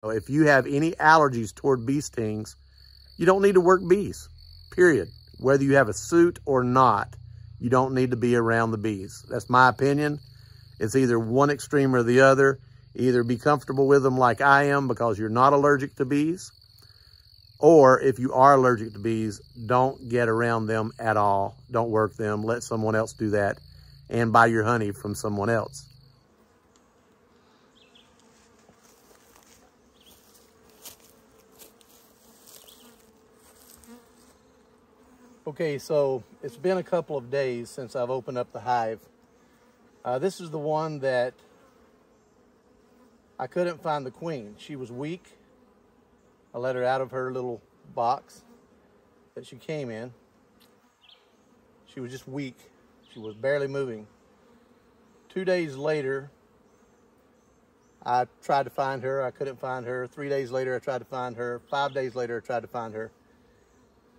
So if you have any allergies toward bee stings, you don't need to work bees, period. Whether you have a suit or not, you don't need to be around the bees. That's my opinion. It's either one extreme or the other. Either be comfortable with them like I am because you're not allergic to bees, or if you are allergic to bees, don't get around them at all. Don't work them. Let someone else do that and buy your honey from someone else. Okay, so it's been a couple of days since I've opened up the hive. This is the one that I couldn't find the queen. She was weak. I let her out of her little box that she came in. She was just weak. She was barely moving. 2 days later, I tried to find her. I couldn't find her. 3 days later, I tried to find her. 5 days later, I tried to find her.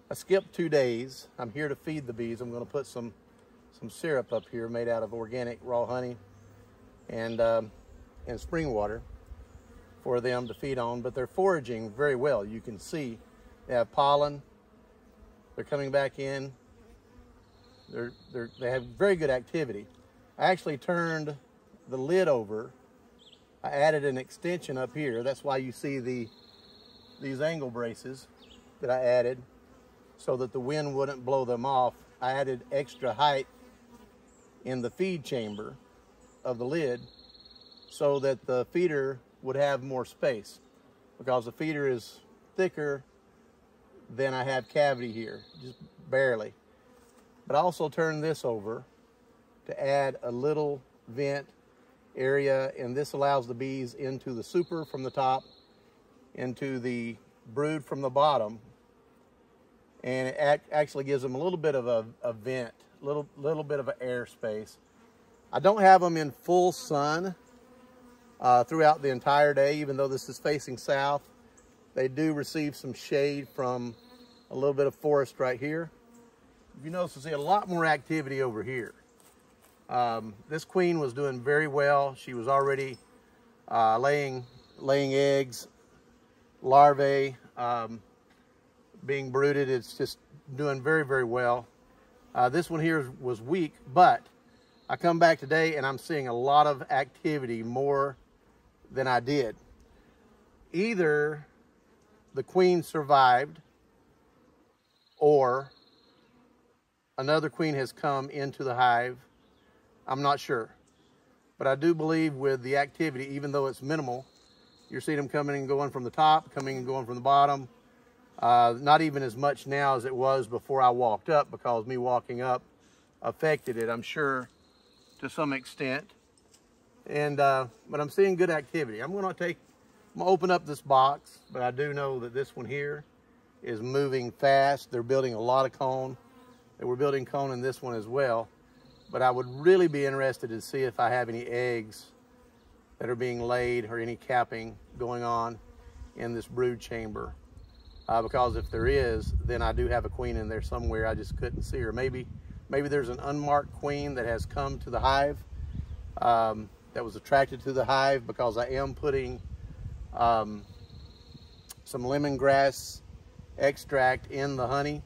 I skipped 2 days. I'm here to feed the bees. I'm going to put some syrup up here made out of organic raw honey and spring water for them to feed on, but they're foraging very well. You can see they have pollen. They're coming back in. They have very good activity. I actually turned the lid over. I added an extension up here. That's why you see these angle braces that I added so that the wind wouldn't blow them off. I added extra height in the feed chamber of the lid so that the feeder would have more space, because the feeder is thicker than I have cavity here, just barely. But I also turned this over to add a little vent area, and this allows the bees into the super from the top, into the brood from the bottom, and it actually gives them a little bit of a vent, little bit of an air space. I don't have them in full sun throughout the entire day, even though this is facing south. They do receive some shade from a little bit of forest right here. If you notice, you see a lot more activity over here. This queen was doing very well. She was already laying eggs, larvae being brooded. It's just doing very, very well. This one here was weak, but I come back today and I'm seeing a lot of activity, more than I did. Either the queen survived or another queen has come into the hive. I'm not sure, but I do believe with the activity, even though it's minimal, you're seeing them coming and going from the top, coming and going from the bottom. Not even as much now as it was before I walked up, because me walking up affected it, I'm sure, to some extent. And but I'm seeing good activity. I'm gonna open up this box, but I do know that this one here is moving fast. They're building a lot of comb. They were building comb in this one as well. But I would really be interested to see if I have any eggs that are being laid or any capping going on in this brood chamber. Because if there is, then I do have a queen in there somewhere. I just couldn't see her. Maybe there's an unmarked queen that has come to the hive, that was attracted to the hive, because I am putting some lemongrass extract in the honey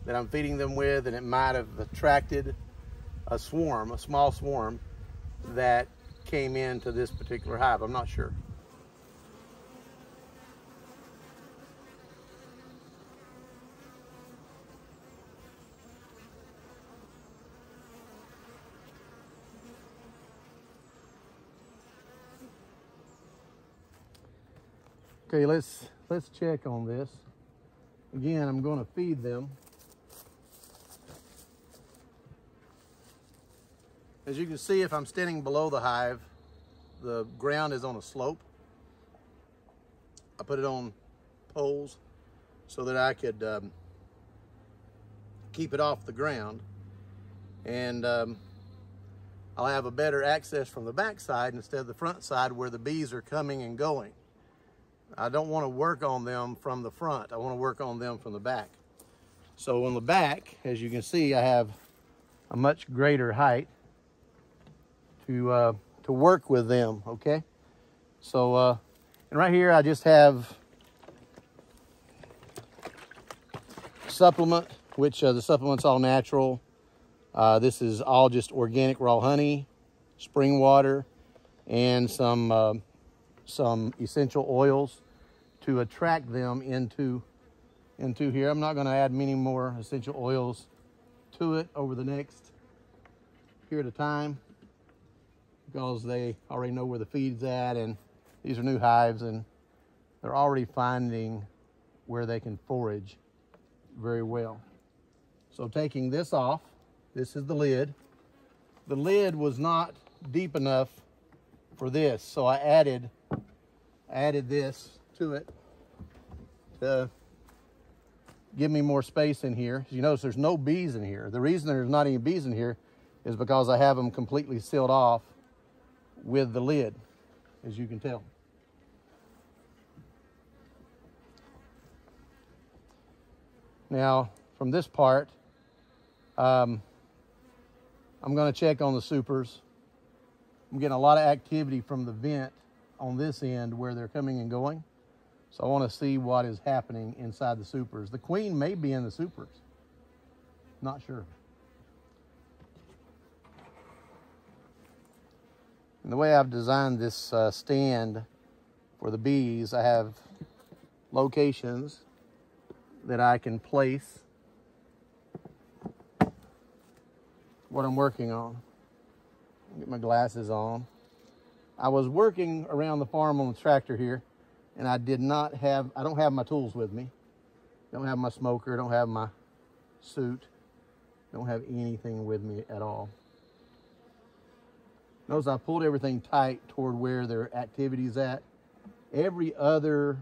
that I'm feeding them with, and it might have attracted a small swarm that came into this particular hive. I'm not sure. Okay, let's check on this. Again, I'm going to feed them. As you can see, if I'm standing below the hive, the ground is on a slope. I put it on poles so that I could keep it off the ground, and I'll have a better access from the back side instead of the front side where the bees are coming and going. I don't want to work on them from the front. I want to work on them from the back. So on the back, as you can see, I have a much greater height to work with them, okay? So And right here, I just have supplement, which the supplement's all natural. This is all just organic raw honey, spring water, and some essential oils to attract them into here. I'm not going to add many more essential oils to it over the next period of time because they already know where the feed's at, and these are new hives and they're already finding where they can forage very well. So taking this off, this is the lid. The lid was not deep enough for this, so I added this to it to give me more space in here. You notice there's no bees in here. The reason there's not any bees in here is because I have them completely sealed off with the lid, as you can tell. Now, from this part, I'm going to check on the supers. I'm getting a lot of activity from the vent on this end where they're coming and going. So I want to see what is happening inside the supers. The queen may be in the supers. Not sure. And the way I've designed this stand for the bees, I have locations that I can place what I'm working on. Get my glasses on. I was working around the farm on the tractor here, and I don't have my tools with me. Don't have my smoker, don't have my suit, don't have anything with me at all. Notice I pulled everything tight toward where their activity is at. Every other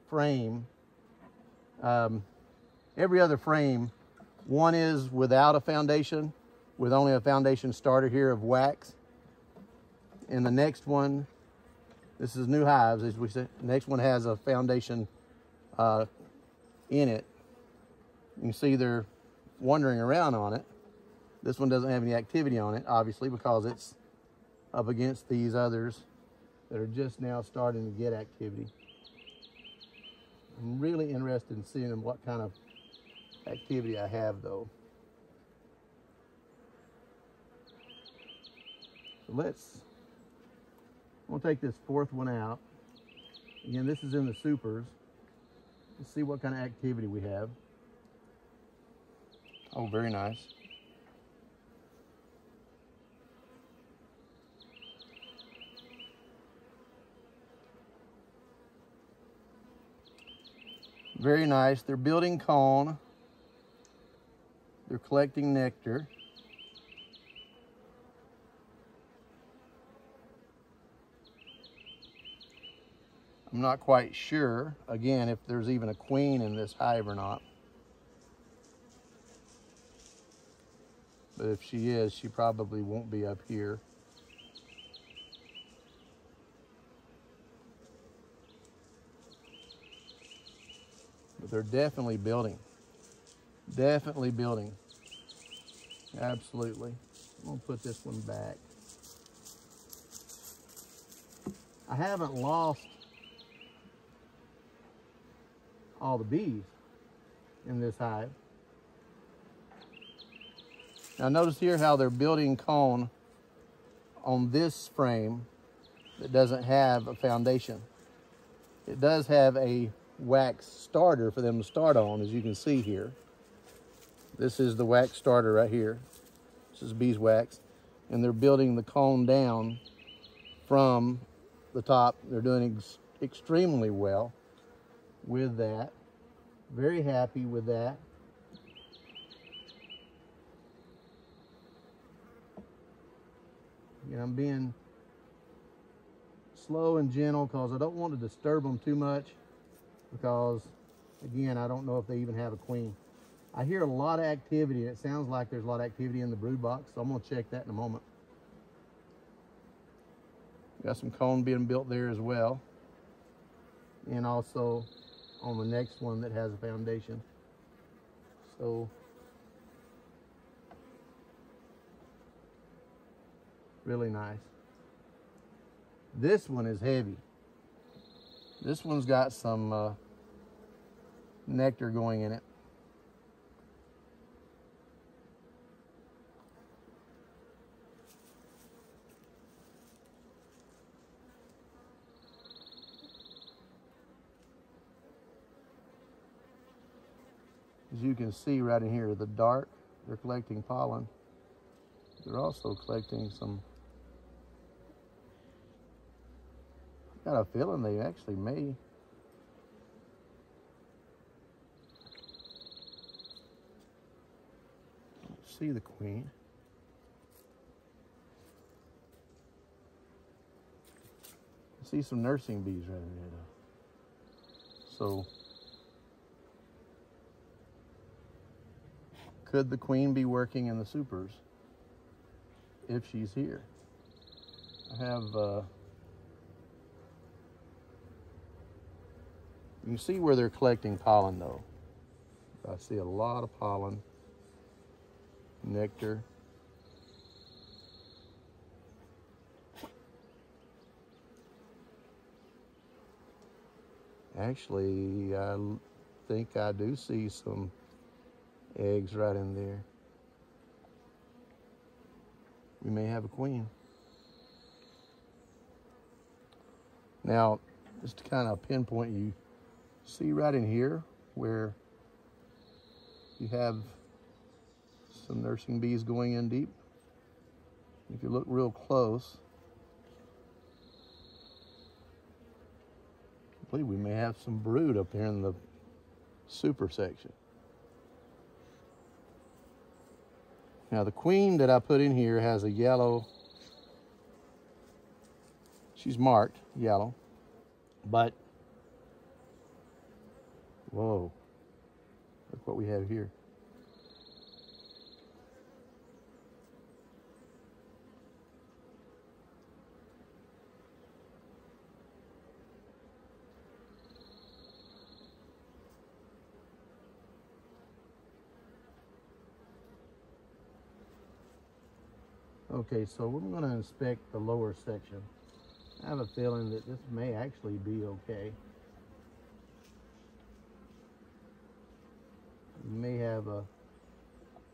frame, one is without a foundation, with only a foundation starter here of wax. And the next one, this is new hives, as we said. The next one has a foundation in it. You can see they're wandering around on it. This one doesn't have any activity on it, obviously, because it's up against these others that are just now starting to get activity. I'm really interested in seeing what kind of activity I have, though. So I'm going to take this fourth one out. Again, this is in the supers. Let's see what kind of activity we have. Oh, very nice. Very nice. They're building comb. They're collecting nectar. I'm not quite sure, again, if there's even a queen in this hive or not. But if she is, she probably won't be up here. But they're definitely building. Definitely building. Absolutely. I'm going to put this one back. I haven't lost all the bees in this hive. Now notice here how they're building cone on this frame that doesn't have a foundation. It does have a wax starter for them to start on, as you can see here. This is the wax starter right here. This is beeswax, and they're building the cone down from the top. They're doing extremely well with that. Very happy with that. And I'm being slow and gentle because I don't want to disturb them too much, because again, I don't know if they even have a queen. I hear a lot of activity, and it sounds like there's a lot of activity in the brood box, so I'm going to check that in a moment. Got some cone being built there as well, and also on the next one that has a foundation. So really nice. This one is heavy. This one's got some nectar going in it. As you can see right in here, the dark, they're collecting pollen. They're also collecting some, I got a feeling they actually may. Let's see the queen. I see some nursing bees right in there though. So, could the queen be working in the supers if she's here? I have, you can see where they're collecting pollen though. I see a lot of pollen, nectar. Actually, I think I do see some eggs right in there. We may have a queen. Now, just to kind of pinpoint, you see right in here where you have some nursing bees going in deep. If you look real close, I believe we may have some brood up here in the super section. Now the queen that I put in here has a yellow, she's marked yellow, but whoa, look what we have here. Okay, so we're going to inspect the lower section. I have a feeling that this may actually be okay. We may have a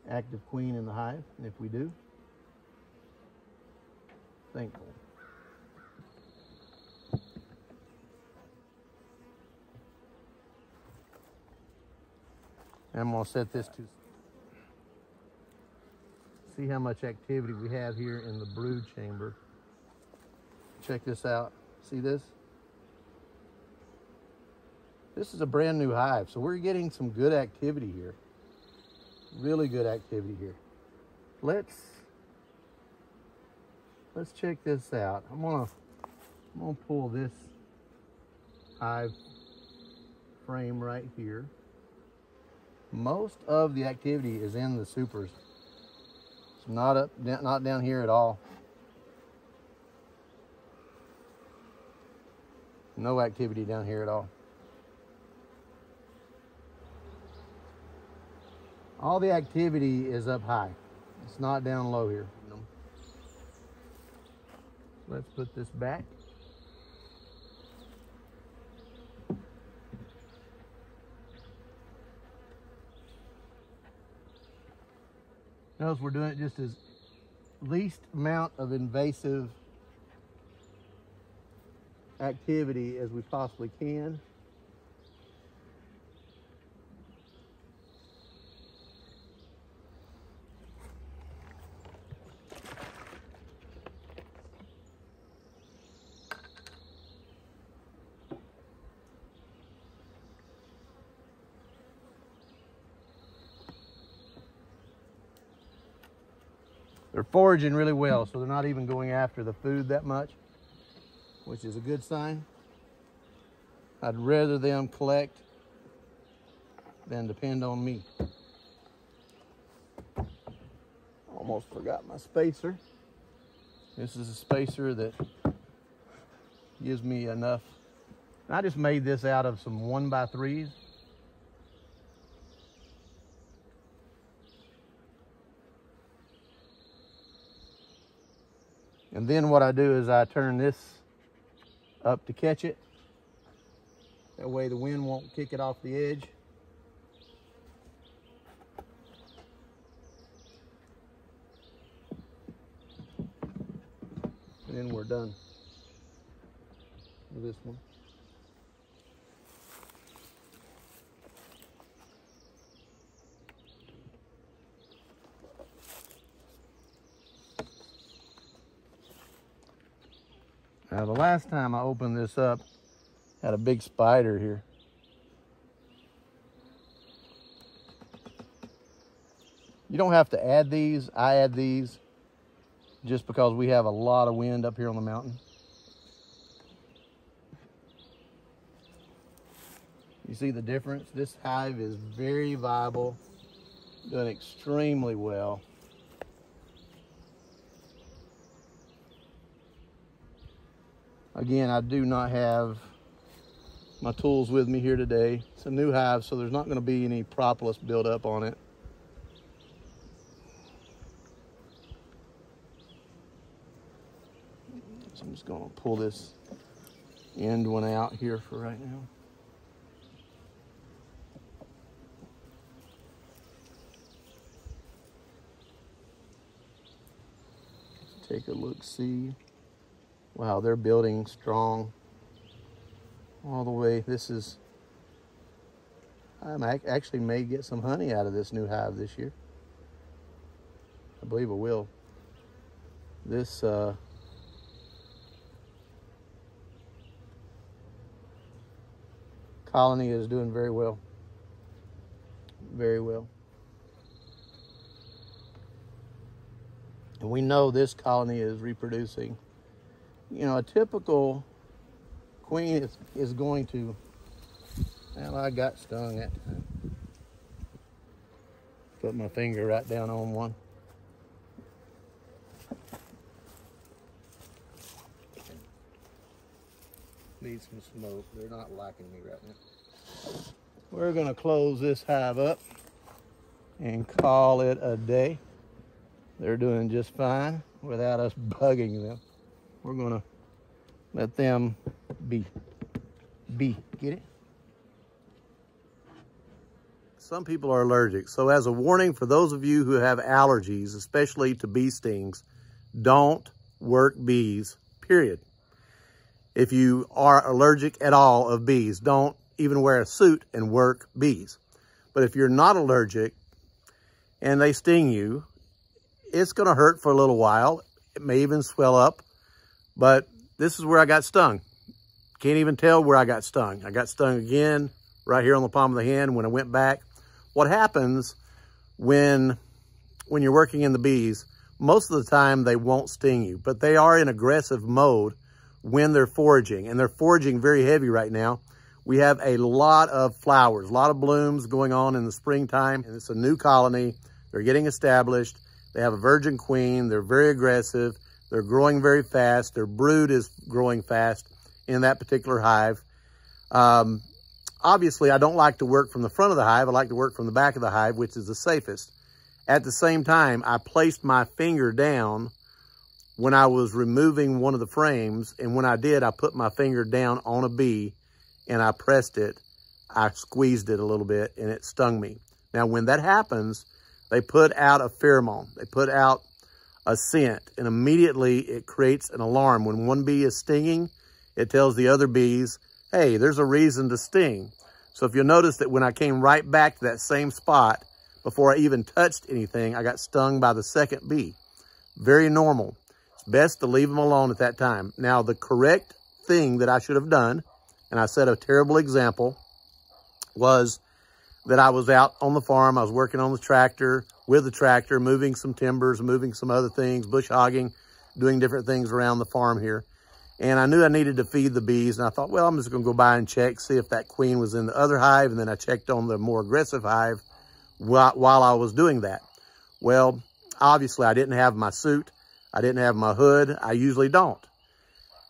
active queen in the hive, and if we do, thankful. I'm going to set this to see how much activity we have here in the brood chamber. Check this out. See this? This is a brand new hive, so we're getting some good activity here. Really good activity here. Let's check this out. I'm gonna pull this hive frame right here. Most of the activity is in the supers. It's not down here at all. No activity down here at all. All the activity is up high. It's not down low here. Let's put this back. Notice we're doing it just as least amount of invasive activity as we possibly can. They're foraging really well, so they're not even going after the food that much, which is a good sign. I'd rather them collect than depend on me. Almost forgot my spacer. This is a spacer that gives me enough. I just made this out of some 1x3s. And then what I do is I turn this up to catch it, That way the wind won't kick it off the edge. And then we're done with this one. Now the last time I opened this up, had a big spider here. You don't have to add these. I add these just because we have a lot of wind up here on the mountain. You see the difference? This hive is very viable, doing extremely well. Again, I do not have my tools with me here today. It's a new hive, so there's not going to be any propolis buildup on it. So I'm just going to pull this end one out here for right now. Let's take a look, see. Wow, they're building strong all the way. This is, I actually may get some honey out of this new hive this year. I believe I will. This colony is doing very well. Very well. And we know this colony is reproducing. You know, a typical queen is going to, well, I got stung that time. Put my finger right down on one. Need some smoke. They're not liking me right now. We're gonna close this hive up and call it a day. They're doing just fine without us bugging them. We're gonna let them be. Get it? Some people are allergic. So as a warning for those of you who have allergies, especially to bee stings, don't work bees, period. If you are allergic at all of bees, don't even wear a suit and work bees. But if you're not allergic and they sting you, it's gonna hurt for a little while. It may even swell up. But this is where I got stung. Can't even tell where I got stung. I got stung again right here on the palm of the hand when I went back. What happens when you're working in the bees, most of the time they won't sting you, but they are in aggressive mode when they're foraging, and they're foraging very heavy right now. We have a lot of flowers, a lot of blooms going on in the springtime, and it's a new colony. They're getting established. They have a virgin queen. They're very aggressive. They're growing very fast. Their brood is growing fast in that particular hive. Obviously, I don't like to work from the front of the hive. I like to work from the back of the hive, which is the safest. At the same time, I placed my finger down when I was removing one of the frames. And when I did, I put my finger down on a bee and I pressed it. I squeezed it a little bit and it stung me. Now, when that happens, they put out a pheromone. They put out a scent, and immediately it creates an alarm. When one bee is stinging, it tells the other bees, hey, there's a reason to sting. So if you'll notice that when I came right back to that same spot, before I even touched anything, I got stung by the second bee. Very normal. It's best to leave them alone at that time. Now, the correct thing that I should have done, and I set a terrible example, was that I was out on the farm. I was working on the tractor, with the tractor, moving some timbers, moving some other things, bush hogging, doing different things around the farm here. And I knew I needed to feed the bees. And I thought, well, I'm just going to go by and check, see if that queen was in the other hive. And then I checked on the more aggressive hive while I was doing that. Well, obviously I didn't have my suit. I didn't have my hood. I usually don't.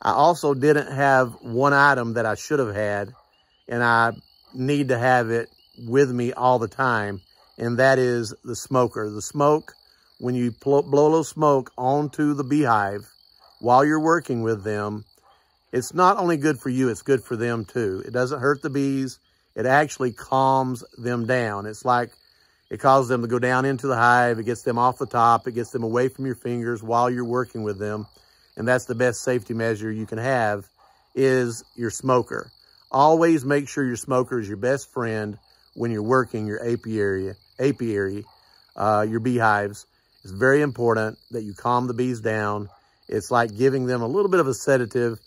I also didn't have one item that I should have had, and I need to have it with me all the time, and that is the smoker. The smoke, when you blow a little smoke onto the beehive while you're working with them, it's not only good for you, it's good for them too. It doesn't hurt the bees. It actually calms them down. It's like it causes them to go down into the hive. It gets them off the top. It gets them away from your fingers while you're working with them. And that's the best safety measure you can have, is your smoker. Always make sure your smoker is your best friend when you're working your apiary, your beehives. It's very important that you calm the bees down. It's like giving them a little bit of a sedative,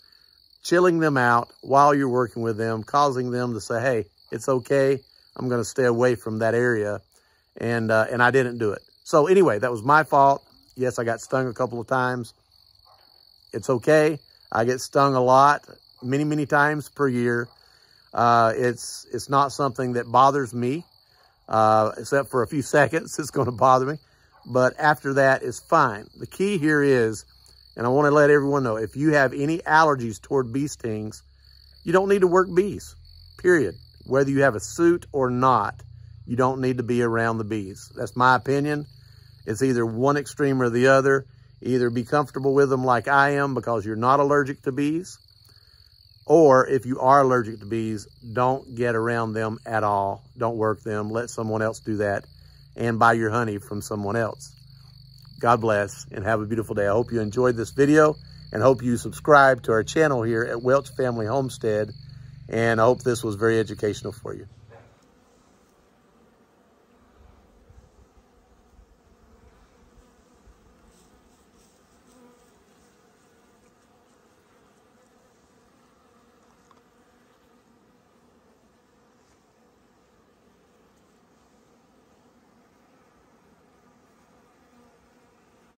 chilling them out while you're working with them, causing them to say, hey, it's okay. I'm going to stay away from that area. And I didn't do it. So anyway, that was my fault. Yes, I got stung a couple of times. It's okay. I get stung a lot, many, many times per year. It's not something that bothers me, except for a few seconds. It's going to bother me. But after that, it's fine. The key here is, and I want to let everyone know, if you have any allergies toward bee stings, you don't need to work bees, period. Whether you have a suit or not, you don't need to be around the bees. That's my opinion. It's either one extreme or the other. Either be comfortable with them like I am because you're not allergic to bees, or if you are allergic to bees, don't get around them at all. Don't work them. Let someone else do that and buy your honey from someone else. God bless and have a beautiful day. I hope you enjoyed this video and hope you subscribe to our channel here at Welch Family Homestead. And I hope this was very educational for you.